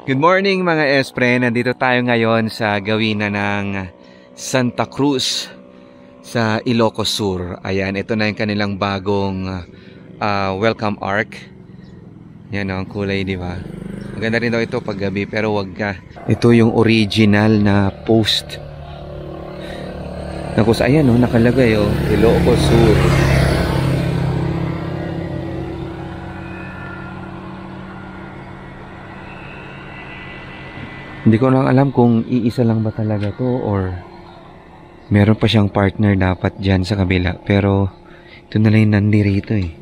Good morning mga espre, nandito tayo ngayon sa gawina ng Santa Cruz sa Ilocos Sur. Ayan, ito na yung kanilang bagong welcome arc. Yan ang kulay, di ba? Maganda rin daw ito pag gabi pero wag ka. Ito yung original na post. Naku, ayan oh, nakalagay oh, Ilocos Sur. Hindi ko lang alam kung iisa lang ba talaga to or meron pa siyang partner dapat dyan sa kabila. Pero ito na lang yung nandirito eh.